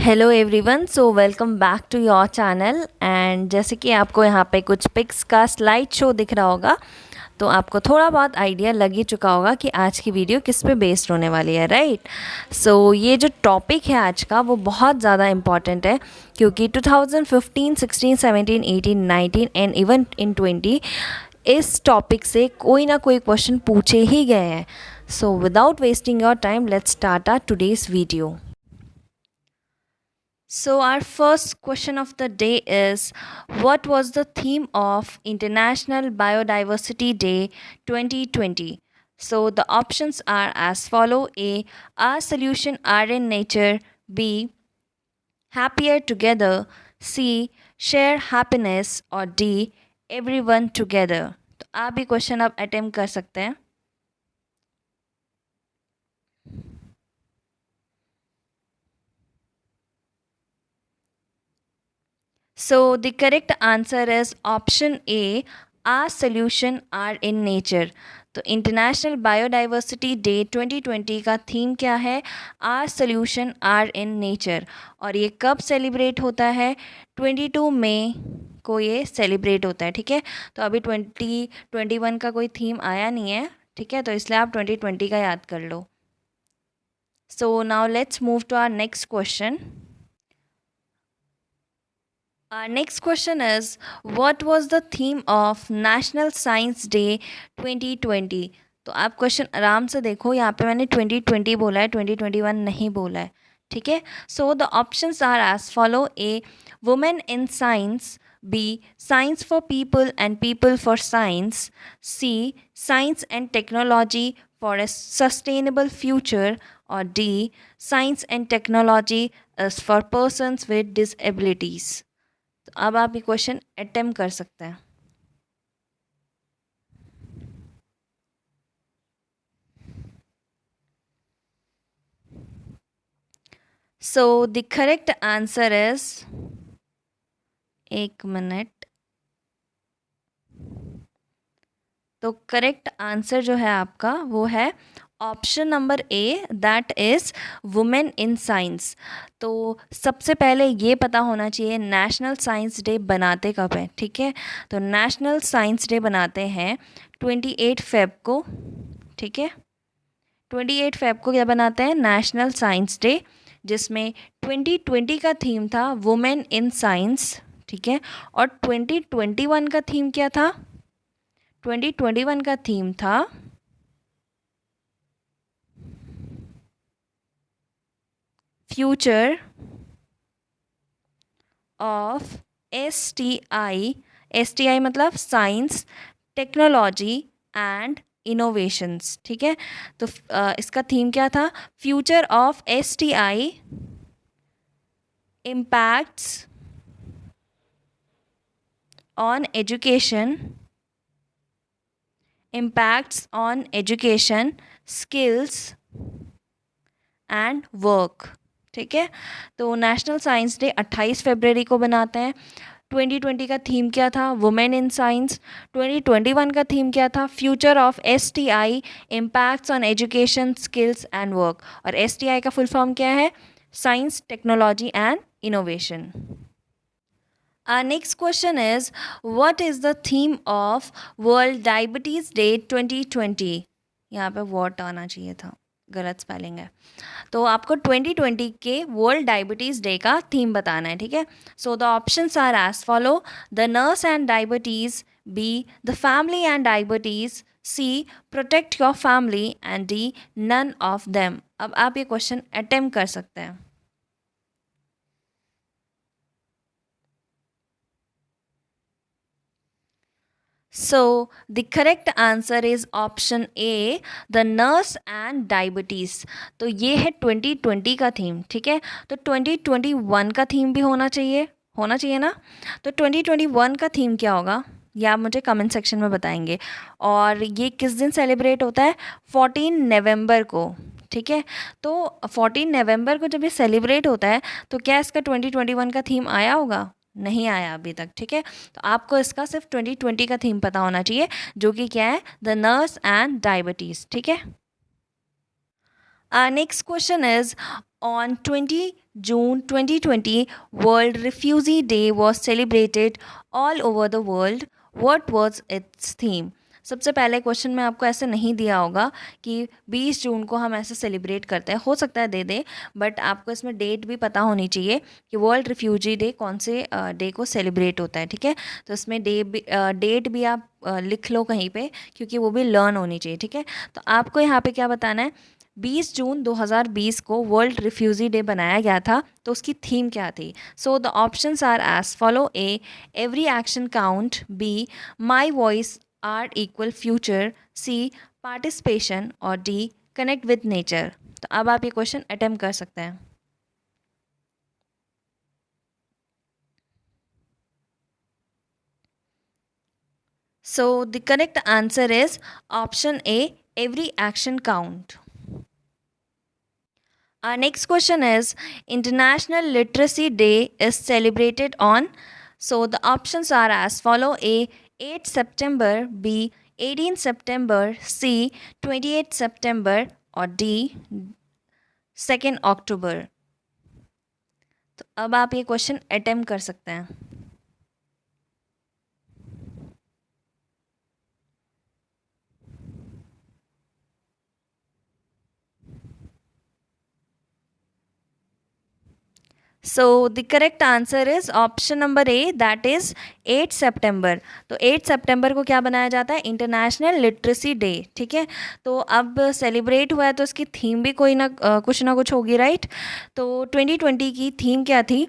Hello everyone, so welcome back to your channel. And जैसे कि आपको यहाँ पे कुछ पिक्स का स्लाइड शो दिख रहा होगा, तो आपको थोड़ा बहुत आइडिया लग ही चुका होगा कि आज की वीडियो किस पे बेस्ड होने वाली है, राइट। सो ये जो टॉपिक है आज का वो बहुत ज़्यादा इम्पॉर्टेंट है, क्योंकि 2015, 16, 17, 18, 19 एंड इवन इन 20 इस टॉपिक से कोई ना कोई क्वेश्चन पूछे ही गए हैं। So without wasting your time, let's start our today's video. So, our first question of the day is, what was the theme of International Biodiversity Day 2020? So, the options are as follow: A, our solution are in nature; B, happier together; C, share happiness; or D, everyone together. तो आप भी question अब attempt कर सकते हैं. So the correct answer is option A, our solution are in nature. तो international biodiversity day 2020 का theme क्या है? Are solution are in nature. और ये कब सेलिब्रेट होता है? 22 मई को ये सेलिब्रेट होता है. ठीक है, तो अभी 2021 का कोई थीम आया नहीं है. ठीक है, तो इसलिए आप 2020 का याद कर लो. So now let's move to our next question. Our next question is, what was the theme of National Science Day 2020? तो आप क्वेश्चन आराम से देखो, यहाँ पे मैंने 2020 बोला है, 2021 नहीं बोला है. ठीक है, so the options are as follows: A, women in science; B, science for people and people for science; C, science and technology for a sustainable future; और D, science and technology is for persons with disabilities. तो अब आप ये question attempt कर सकते हैं. So the correct answer is, एक मिनट, तो करेक्ट आंसर जो है आपका वो है option number A, that is women in science. तो सबसे पहले ये पता होना चाहिए नेशनल साइंस डे बनाते कब है. ठीक है, तो नेशनल साइंस डे बनाते हैं 28 फेब को. ठीक है, 28 फेब को क्या बनाते हैं? नेशनल साइंस डे, जिसमें 2020 का थीम था वुमेन इन साइंस. ठीक है, और 2021 का थीम क्या था? 2021 का थीम था फ्यूचर ऑफ STI. STI मतलब साइंस, टेक्नोलॉजी एंड इनोवेशंस. ठीक है, तो इसका थीम क्या था? Future of STI impacts on education, skills and work. ठीक है, तो नेशनल साइंस डे 28 फरवरी को बनाते हैं. 2020 का थीम क्या था? Women in science. 2021 का थीम क्या था? Future of STI impacts on education, skills and work. और STI का फुल फॉर्म क्या है? Science, technology and innovation. Our next question is, what is the theme of World Diabetes Day 2020? यहाँ पे what आना चाहिए था, गलत स्पेलिंग है. तो आपको 2020 के वर्ल्ड डायबिटीज़ डे का थीम बताना है. ठीक है, so the options are as follows: the nurse and diabetes; B, the family and diabetes; C, protect your family; and D, none of them. अब आप ये क्वेश्चन अटेम्प्ट कर सकते हैं. So the correct answer is option A, the nurse and diabetes. तो ये है 2020 का थीम. ठीक है, तो 2021 का थीम भी होना चाहिए ना. तो 2021 का थीम क्या होगा, ये आप मुझे कमेंट सेक्शन में बताएंगे. और ये किस दिन सेलिब्रेट होता है? 14 नवंबर को. ठीक है, तो 14 नवंबर को जब ये सेलिब्रेट होता है, तो क्या इसका 2021 का थीम आया होगा? नहीं आया अभी तक. ठीक है, तो आपको इसका सिर्फ 2020 का थीम पता होना चाहिए, जो कि क्या है? The nurse and diabetes. ठीक है. Our next question is, on 20 June 2020, World Refugee Day was celebrated all over the world. What was its theme? सबसे पहले क्वेश्चन में आपको ऐसे नहीं दिया होगा कि 20 जून को हम ऐसे सेलिब्रेट करते हैं, हो सकता है दे दे, बट आपको इसमें डेट भी पता होनी चाहिए कि वर्ल्ड रिफ्यूजी डे कौन से डे को सेलिब्रेट होता है, ठीक है। तो इसमें डेट भी आप लिख लो कहीं पे, क्योंकि वो भी लर्न होनी चाहिए, ठीक है। तो आपको यहाँ पे क्या बताना है, 20 जून 2020 को वर्ल्ड रिफ्यूजी डे बनाया गया था, तो उसकी थीम क्या थी? So the options are as follows: A, every action count; B, my voice are equal future; C, participation; और डी, कनेक्ट विद नेचर। तो अब आप ये क्वेश्चन अटेम्प्ट कर सकते हैं। So the correct answer is option A, every action count. Our next question is, International Literacy Day is celebrated on. So the options are as follow: A, 8 September; B, 18 September; C, 28 September; और D, 2 October. तो अब आप ये question attempt कर सकते हैं। So the correct answer is option number A, that is 8 सितंबर। तो 8 सितंबर को क्या बनाया जाता है? इंटरनेशनल लिटरेसी डे, ठीक है। तो अब सेलिब्रेट हुआ है तो इसकी थीम भी कोई ना कुछ होगी, राइट। तो 2020 की थीम क्या थी?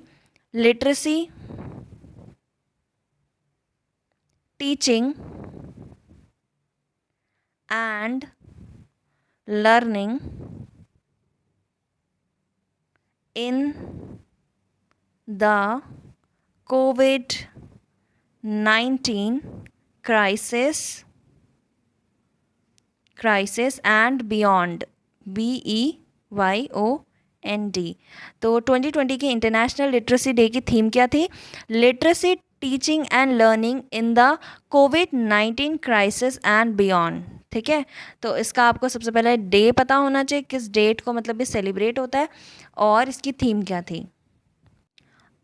Literacy, teaching and learning in the COVID-19 crisis and beyond, BEYOND। तो 2020 की इंटरनेशनल लिटरेसी डे की थीम क्या थी? Literacy, teaching and learning in the COVID-19 crisis and beyond, ठीक है। तो इसका आपको सबसे पहले डे पता होना चाहिए, किस डेट को मतलब ये सेलिब्रेट होता है, और इसकी थीम क्या थी।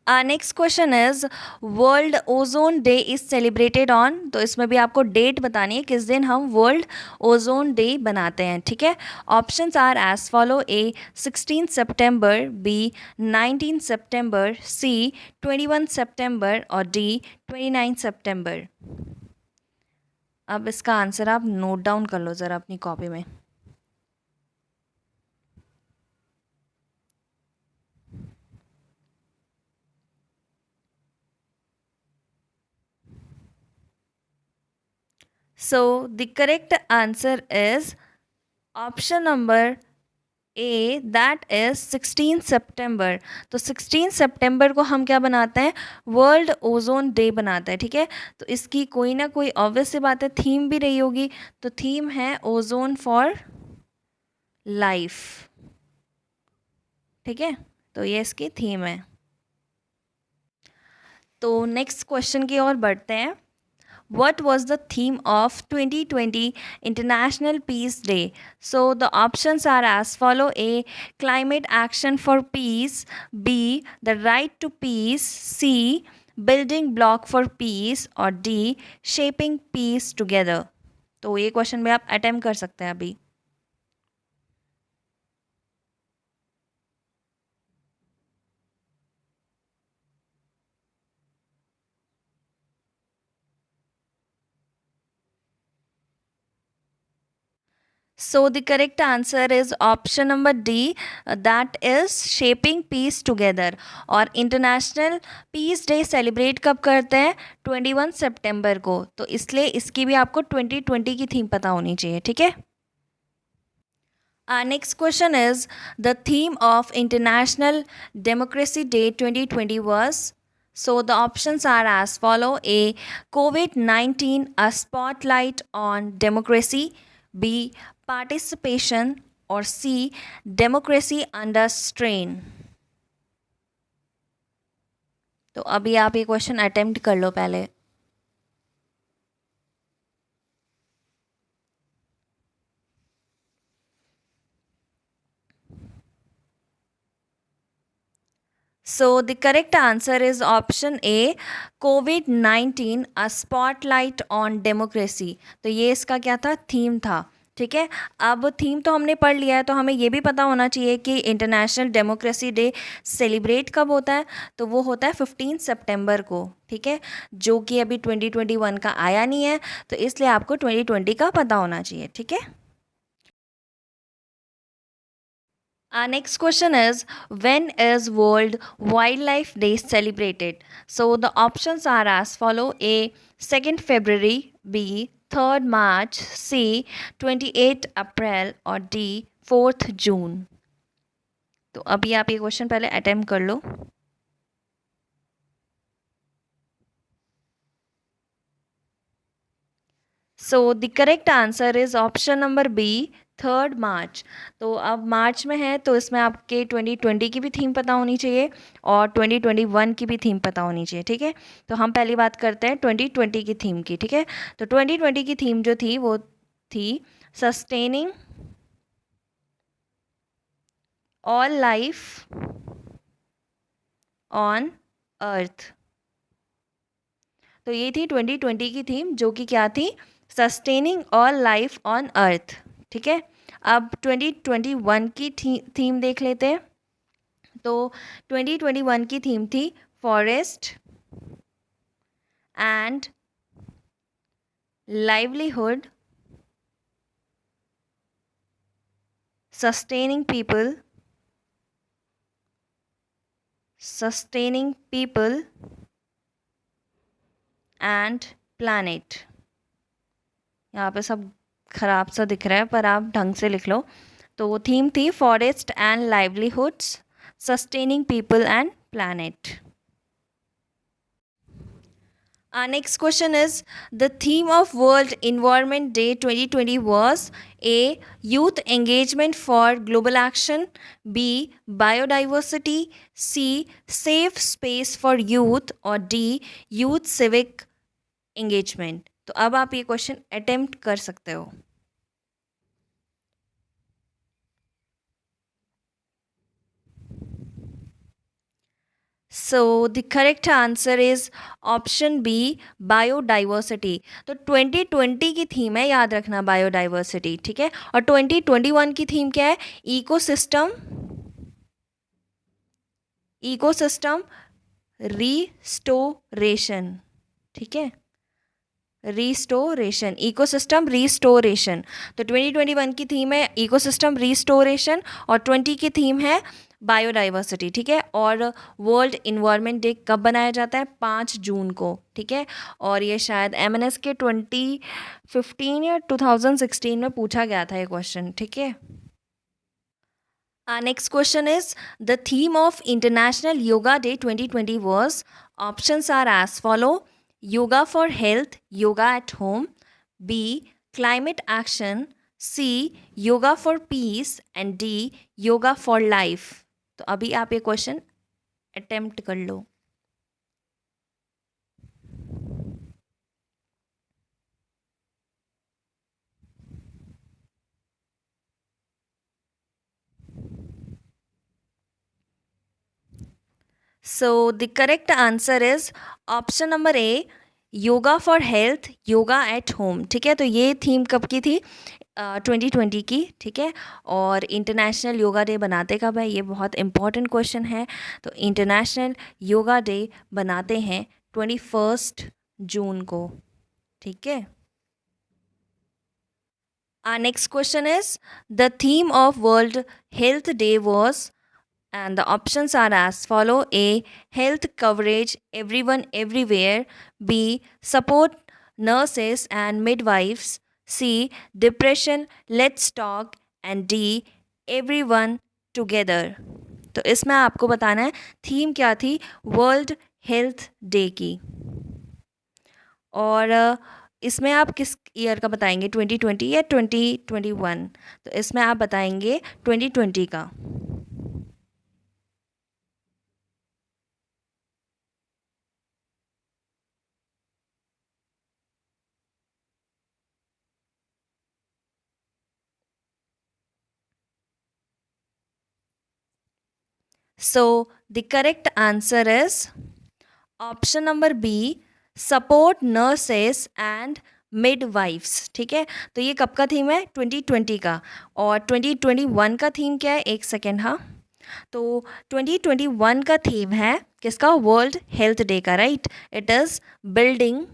Next question is, world ozone day is celebrated on. तो इसमें भी आपको डेट बतानी है किस दिन हम वर्ल्ड ओजोन डे बनाते हैं, ठीक है। Options are as follows: A, 16 सितंबर; बी, 19 सितंबर; सी, 21 सितंबर; और डी, 29 सितंबर। अब इसका आंसर आप नोट डाउन कर लो ज़रा अपनी कॉपी में। So the correct answer is option number A, that is 16 सितंबर। तो 16 सितंबर को हम क्या बनाते हैं? वर्ल्ड ओजोन डे बनाते हैं, ठीक है। तो इसकी कोई ना कोई ऑब्वियस सी बात है थीम भी रही होगी, तो थीम है ओजोन फॉर लाइफ, ठीक है। तो ये इसकी थीम है। तो नेक्स्ट क्वेश्चन की ओर बढ़ते हैं। What was the theme of 2020 International Peace Day? So the options are as follow: A, climate action for peace; B, the right to peace; C, building block for peace; और D, shaping peace together। तो ये question भी आप attempt कर सकते हैं अभी। So the correct answer is option number D, that is shaping peace together। और इंटरनेशनल पीस डे सेलिब्रेट कब करते हैं? 21 सितंबर को। तो इसलिए इसकी भी आपको 2020 की थीम पता होनी चाहिए, ठीक है। Next question is, the theme of international democracy day 2020 was। So the options are as follow: A, COVID-19, a spotlight on democracy; B, participation; और C, democracy under strain। तो अभी आप ये क्वेश्चन अटेम्प्ट कर लो पहले। So the correct answer is option A, COVID-19 a spotlight on democracy. तो ये इसका क्या था, थीम था. ठीक है, अब थीम तो हमने पढ़ लिया है, तो हमें ये भी पता होना चाहिए कि इंटरनेशनल डेमोक्रेसी डे सेलिब्रेट कब होता है. तो वो होता है 15 सितंबर को. ठीक है, जो कि अभी 2021 का आया नहीं है, तो इसलिए आपको 2020 का पता होना चाहिए. ठीक है. Our next question is, when is World Wildlife Day celebrated? So the options are as follow: A, 2nd February, B, 3rd March, C, 28 April और D, 4th June. तो अभी आप ये क्वेश्चन पहले अटेम्प्ट कर लो. So the correct answer is option number B, 3rd March. तो अब मार्च में है, तो इसमें आपके 2020 की भी थीम पता होनी चाहिए और 2021 की भी थीम पता होनी चाहिए. ठीक है, तो हम पहली बात करते हैं 2020 की थीम की. ठीक है, तो 2020 की थीम जो थी वो थी sustaining all life on earth. तो ये थी 2020 की थीम, जो कि क्या थी, sustaining all life on earth. ठीक है, अब 2021 की थीम देख लेते हैं. तो 2021 की थीम थी forest and livelihood, sustaining people, and planet. यहाँ पे सब खराब सा दिख रहा है, पर आप ढंग से लिख लो. तो वो थीम थी forest and livelihoods, sustaining people and planet. Our next question is, the theme of World Environment Day 2020 was A, youth engagement for global action, B, biodiversity, C, safe space for youth और D, youth civic engagement. तो अब आप ये question attempt कर सकते हो. So the correct answer is option B, biodiversity. तो 2020 की थीम है, याद रखना, बायोडाइवर्सिटी. ठीक है, और 2021 की थीम क्या है, इकोसिस्टम रिस्टोरेशन. ठीक है, रिस्टोरेशन, इकोसिस्टम रिस्टोरेशन. तो 2021 की थीम है इकोसिस्टम रिस्टोरेशन और 20 की थीम है बायोडाइवर्सिटी. ठीक है, और वर्ल्ड इन्वायरमेंट डे कब बनाया जाता है, 5 जून को. ठीक है, और ये शायद MNS के 2015 या 2016 में पूछा गया था ये क्वेश्चन. ठीक है. Our next question is, the theme of International Yoga Day 2020 was, options are as follow: yoga for health, yoga at home, B, climate action, C, yoga for peace and D, yoga for life. तो अभी आप ये question attempt कर लो. So the correct answer is option number A, yoga for health, yoga at home. ठीक है, तो ये थीम कब की थी, 2020 की. ठीक है, और इंटरनेशनल योगा डे बनाते कब है, ये बहुत इंपॉर्टेंट क्वेश्चन है. तो इंटरनेशनल योगा डे बनाते हैं 21 जून को. ठीक है. Our next question is, the theme of World Health Day was, and the options are as follow: A, health coverage everyone everywhere, B, support nurses and midwives, C, depression let's talk and D, everyone together. तो इसमें आपको बताना है theme क्या थी world health day की. और इसमें आप किस ईयर का बताएंगे, 2020 या 2021? तो इसमें आप बताएंगे 2020 का. So the correct answer is option number B, support nurses and midwives. ठीक है, तो ये कब का थीम है? 2020 का। और 2021 का थीम क्या है? एक सेकेंड, हाँ। तो 2021 का थीम है किसका? वर्ल्ड हेल्थ डे का, right. It is building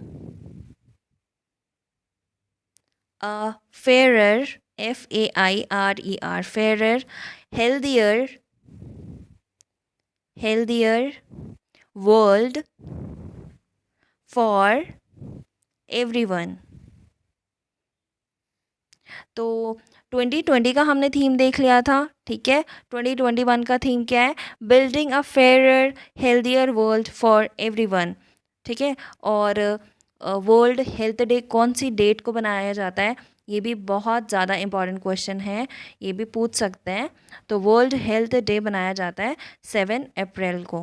a fair, FAIRER, fairer, healthier world for everyone। तो 2020 का हमने थीम देख लिया था, ठीक है। 2021 का थीम क्या है? Building a fairer healthier world for everyone. ठीक है, और वर्ल्ड हेल्थ डे कौन सी डेट को बनाया जाता है? ये भी बहुत ज़्यादा इम्पॉर्टेंट क्वेश्चन है, ये भी पूछ सकते हैं। तो वर्ल्ड हेल्थ डे बनाया जाता है 7 अप्रैल को।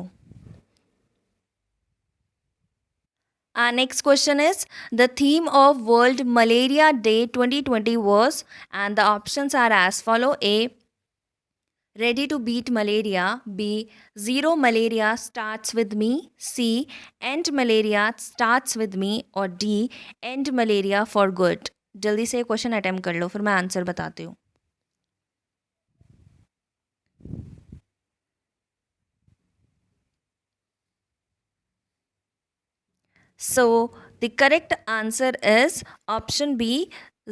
Our next question is the theme of World Malaria Day 2020 was, and the options are as follow: A, ready to beat malaria; B, zero malaria starts with me; C, end malaria starts with me; or D, end malaria for good। जल्दी से question attempt कर लो, फिर मैं answer बताती हूँ। So the correct answer is option B,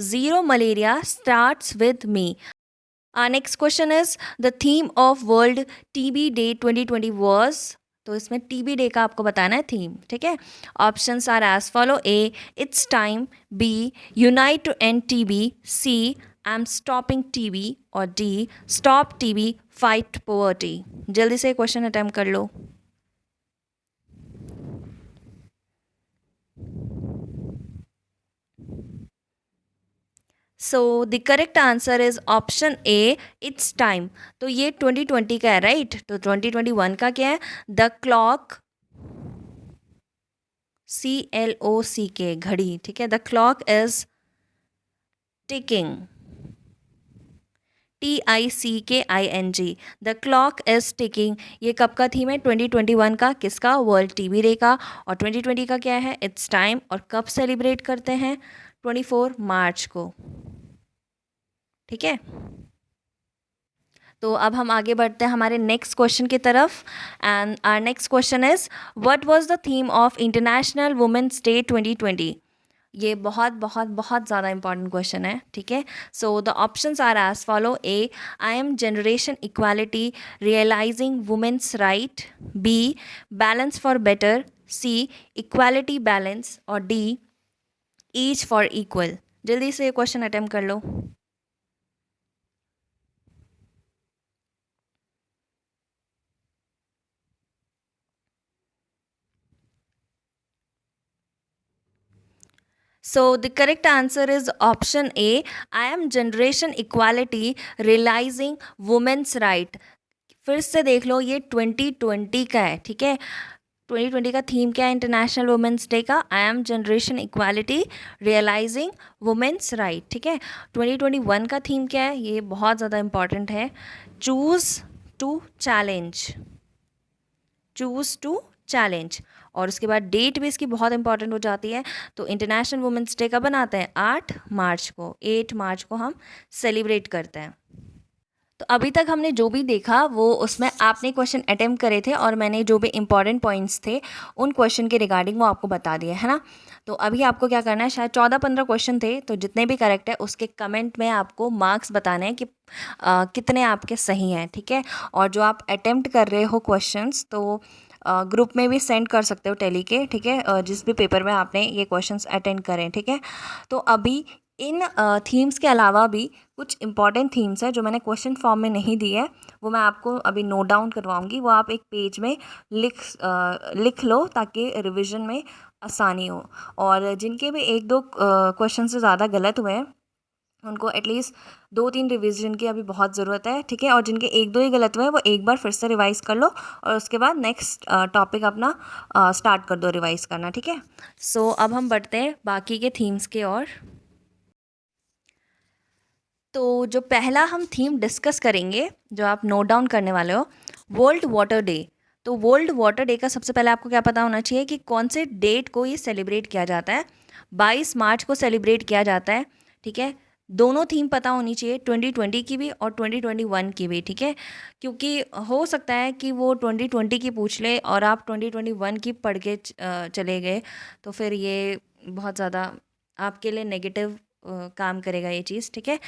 zero malaria starts with me। Our next question is the theme of World TB Day 2020 was, तो इसमें TB day का आपको बताना है थीम, ठीक है। Options are as follows: A, it's time; B, unite to end TB; C, I am stopping TB; और D, stop TB, fight poverty. जल्दी से क्वेश्चन अटेम्प्ट कर लो। So the correct answer is option A, it's time. तो ये 2020 का है, right. तो 2021 का क्या है? द क्लॉक, CLOCK, घड़ी, ठीक है। The clock is ticking, TICKING, the clock is ticking. ये कब का थीम है? 2021 का। किसका? वर्ल्ड TB डे का। और 2020 का क्या है? It's time. और कब सेलिब्रेट करते हैं? 24 मार्च को, ठीक है। तो अब हम आगे बढ़ते हैं हमारे नेक्स्ट क्वेश्चन की तरफ। And our next question is what was the theme of international women's day 2020। ये बहुत बहुत बहुत ज़्यादा इंपॉर्टेंट क्वेश्चन है, ठीक है। So the options are as follows: A, I am generation equality realising women's right; B, balance for better; C, equality balance; और D, each for equal. जल्दी से क्वेश्चन अटेम्प्ट कर लो। So the correct answer is option A, I am generation equality realizing women's right। फिर से देख लो, ये 2020 का है, ठीक है। 2020 का थीम क्या है इंटरनेशनल वुमेंस डे का? I am generation equality realising women's right, ठीक है। 2021 का थीम क्या है? ये बहुत ज़्यादा इंपॉर्टेंट है, choose to challenge, choose to challenge. और उसके बाद डेट भी इसकी बहुत इंपॉर्टेंट हो जाती है। तो इंटरनेशनल वुमेंस डे कब बनाते हैं? 8 मार्च को, 8 मार्च को हम सेलिब्रेट करते हैं। तो अभी तक हमने जो भी देखा वो उसमें आपने क्वेश्चन अटेम्प्ट करे थे और मैंने जो भी इंपॉर्टेंट पॉइंट्स थे उन क्वेश्चन के रिगार्डिंग वो आपको बता दिए, है ना। तो अभी आपको क्या करना है, शायद 14-15 क्वेश्चन थे, तो जितने भी करेक्ट है उसके कमेंट में आपको मार्क्स बताने हैं कि कितने आपके सही हैं, ठीक है। और जो आप अटेम्प्ट कर रहे हो क्वेश्चंस, तो ग्रुप में भी सेंड कर सकते हो टेली के, ठीक है, जिस भी पेपर में आपने ये क्वेश्चंस अटेंड करें, ठीक है। तो अभी इन थीम्स के अलावा भी कुछ इंपॉर्टेंट थीम्स हैं जो मैंने क्वेश्चन फॉर्म में नहीं दी है, वो मैं आपको अभी नोट डाउन करवाऊंगी। वो आप एक पेज में लिख लो ताकि रिवीजन में आसानी हो। और जिनके भी 1-2 क्वेश्चन से ज़्यादा गलत हुए हैं उनको एटलीस्ट 2-3 रिवीजन की अभी बहुत ज़रूरत है, ठीक है। और जिनके 1-2 ही गलत हुए हैं वो एक बार फिर से रिवाइज़ कर लो और उसके बाद नेक्स्ट टॉपिक अपना स्टार्ट कर दो रिवाइज़ करना, ठीक है। सो अब हम बढ़ते हैं बाकी के थीम्स के ओर। तो जो पहला हम थीम डिस्कस करेंगे, जो आप नोट डाउन करने वाले हो, वर्ल्ड वाटर डे। तो वर्ल्ड वाटर डे का सबसे पहले आपको क्या पता होना चाहिए कि कौन से डेट को ये सेलिब्रेट किया जाता है। 22 मार्च को सेलिब्रेट किया जाता है, ठीक है। दोनों थीम पता होनी चाहिए, 2020 की भी और 2021 की भी, ठीक है। क्योंकि हो सकता है कि वो 2020 की पूछ ले और आप 2021 की पढ़ के चले गए, तो फिर ये बहुत ज़्यादा आपके लिए नेगेटिव काम करेगा ये चीज़, ठीक है।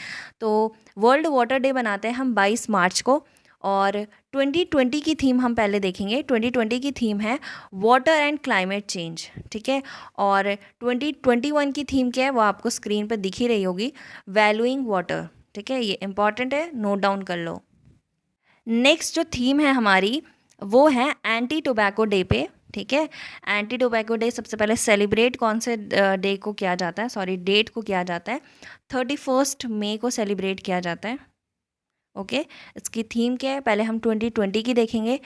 तो वर्ल्ड वाटर डे बनाते हैं हम 22 मार्च को, और 2020 की थीम हम पहले देखेंगे। 2020 की थीम है वाटर एंड क्लाइमेट चेंज, ठीक है। और 2021 की थीम क्या है वो आपको स्क्रीन पर दिख ही रही होगी, वैल्यूइंग वाटर, ठीक है। ये इंपॉर्टेंट है, नोट डाउन कर लो। नेक्स्ट जो थीम है हमारी वो है एंटी टोबैको डे पे, ठीक है। एंटी टोबैको डे सबसे पहले सेलिब्रेट कौन से डे को किया जाता है, सॉरी डेट को किया जाता है, 31 मई को सेलिब्रेट किया जाता है, ओके। इसकी थीम क्या है, पहले हम 2020 की देखेंगे,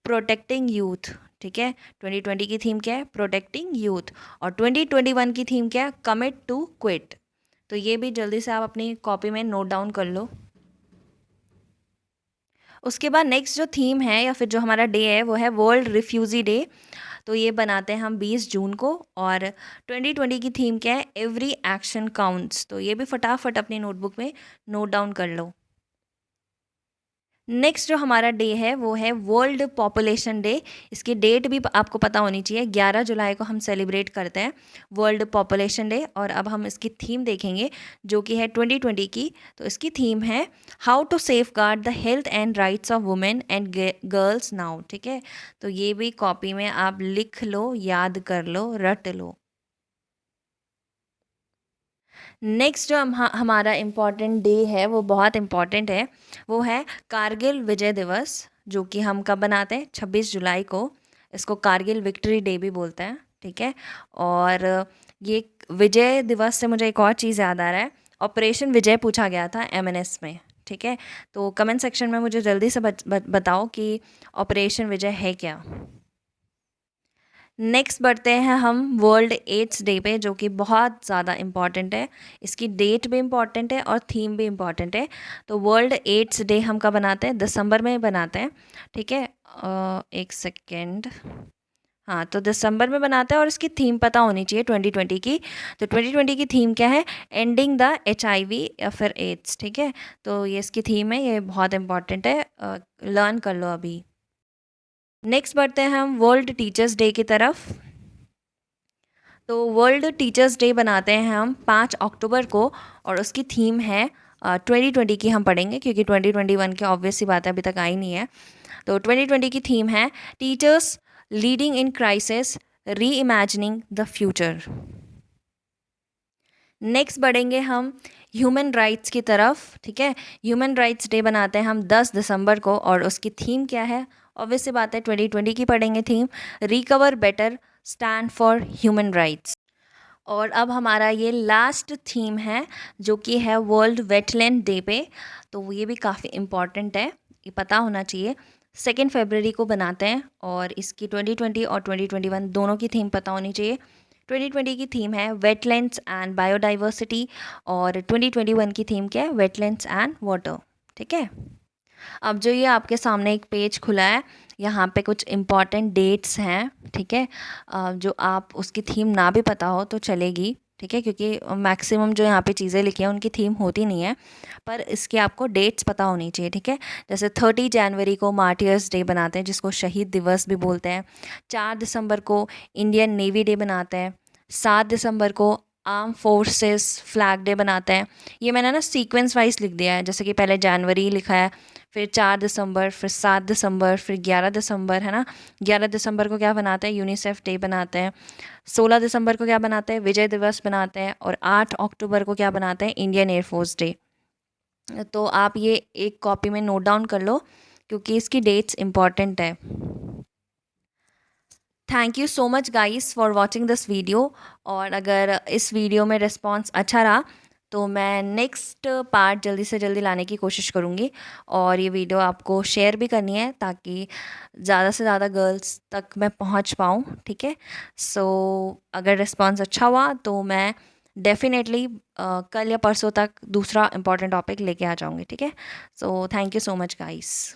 प्रोटेक्टिंग यूथ, ठीक है। 2020 की थीम क्या है, प्रोटेक्टिंग यूथ। और 2021 की थीम क्या है, कमिट टू क्विट। तो ये भी जल्दी से आप अपनी कॉपी में नोट डाउन कर लो। उसके बाद नेक्स्ट जो थीम है या फिर जो हमारा डे है वो है वर्ल्ड रिफ्यूजी डे। तो ये बनाते हैं हम 20 जून को, और 2020 की थीम क्या है, एवरी एक्शन काउंट्स। तो ये भी फटाफट अपनी नोटबुक में नोट डाउन कर लो। नेक्स्ट जो हमारा डे है वो है वर्ल्ड पॉपुलेशन डे। इसकी डेट भी आपको पता होनी चाहिए, 11 जुलाई को हम सेलिब्रेट करते हैं वर्ल्ड पॉपुलेशन डे। और अब हम इसकी थीम देखेंगे जो कि है 2020 की। तो इसकी थीम है how to safeguard the health and rights of women and girls now, ठीक है। तो ये भी कॉपी में आप लिख लो, याद कर लो, रट लो। नेक्स्ट जो हमारा इम्पॉर्टेंट डे है वो बहुत इम्पॉर्टेंट है, वो है कारगिल विजय दिवस, जो कि हम कब बनाते हैं, 26 जुलाई को। इसको कारगिल विक्ट्री डे भी बोलते हैं, ठीक है। और ये विजय दिवस से मुझे एक और चीज़ याद आ रहा है, ऑपरेशन विजय पूछा गया था एमएनएस में, ठीक है। तो कमेंट सेक्शन में मुझे जल्दी से बताओ कि ऑपरेशन विजय है क्या। नेक्स्ट बढ़ते हैं हम वर्ल्ड एड्स डे पे, जो कि बहुत ज़्यादा इम्पॉर्टेंट है। इसकी डेट भी इम्पॉर्टेंट है और थीम भी इम्पॉर्टेंट है। तो वर्ल्ड एड्स डे हम कब बनाते हैं, दिसंबर में बनाते हैं, ठीक है। एक सेकेंड, हाँ, तो दिसंबर में बनाते हैं और इसकी थीम पता होनी चाहिए 2020 की। तो 2020 की थीम क्या है, एंडिंग द HIV या फिर एड्स, ठीक है। तो ये इसकी थीम है, ये बहुत इम्पॉर्टेंट है, लर्न कर लो अभी। नेक्स्ट बढ़ते हैं हम वर्ल्ड टीचर्स डे की तरफ। तो वर्ल्ड टीचर्स डे बनाते हैं हम 5 अक्टूबर को, और उसकी थीम है 2020 की हम पढ़ेंगे क्योंकि 2021 की ऑब्वियस सी बात है अभी तक आई नहीं है। तो 2020 की थीम है टीचर्स लीडिंग इन क्राइसिस, री इमेजिनिंग द फ्यूचर। नेक्स्ट बढ़ेंगे हम ह्यूमन राइट्स की तरफ, ठीक है। ह्यूमन राइट्स डे बनाते हैं हम 10 दिसंबर को, और उसकी थीम क्या है, ऑब्वियस सी बात है 2020 की पढ़ेंगे theme, recover better, stand for human rights. और अब हमारा ये लास्ट थीम है जो कि है वर्ल्ड वेटलैंड डे पे। तो ये भी काफ़ी इम्पॉर्टेंट है, ये पता होना चाहिए। 2 फरवरी को बनाते हैं, और इसकी 2020 और 2021 दोनों की थीम पता होनी चाहिए। 2020 की थीम है वेटलैंड्स एंड बायोडाइवर्सिटी, और 2021 की थीम क्या है, वेटलैंड्स एंड वाटर, ठीक है। अब जो ये आपके सामने एक पेज खुला है, यहाँ पे कुछ इम्पॉर्टेंट डेट्स हैं, ठीक है। जो आप उसकी थीम ना भी पता हो तो चलेगी, ठीक है, क्योंकि मैक्सिमम जो यहाँ पे चीज़ें लिखी हैं उनकी थीम होती नहीं है, पर इसकी आपको डेट्स पता होनी चाहिए, ठीक है। जैसे 30 जनवरी को मार्टियर्स डे बनाते हैं, जिसको शहीद दिवस भी बोलते हैं। 4 दिसंबर को इंडियन नेवी डे बनाते हैं। 7 दिसंबर को आर्म फोर्सेस फ्लैग डे बनाते हैं। ये मैंने ना सीक्वेंस वाइज लिख दिया है, जैसे कि पहले जनवरी लिखा है, फिर 4 दिसंबर, फिर 7 दिसंबर, फिर 11 दिसंबर, है ना। 11 दिसंबर को क्या बनाते हैं, यूनिसेफ डे बनाते हैं। 16 दिसंबर को क्या बनाते हैं, विजय दिवस बनाते हैं। और 8 अक्टूबर को क्या बनाते हैं, इंडियन एयरफोर्स डे। तो आप ये एक कॉपी में नोट डाउन कर लो क्योंकि इसकी डेट्स इम्पॉर्टेंट है। Thank you so much guys for watching this video. और अगर इस वीडियो में रिस्पॉन्स अच्छा रहा तो मैं नेक्स्ट पार्ट जल्दी से जल्दी लाने की कोशिश करूँगी, और ये वीडियो आपको शेयर भी करनी है ताकि ज़्यादा से ज़्यादा गर्ल्स तक मैं पहुँच पाऊँ, ठीक है। सो अगर रिस्पॉन्स अच्छा हुआ तो मैं डेफिनेटली कल या परसों तक दूसरा इम्पॉर्टेंट टॉपिक लेके आ जाऊँगी, ठीक है। So thank you so much guys.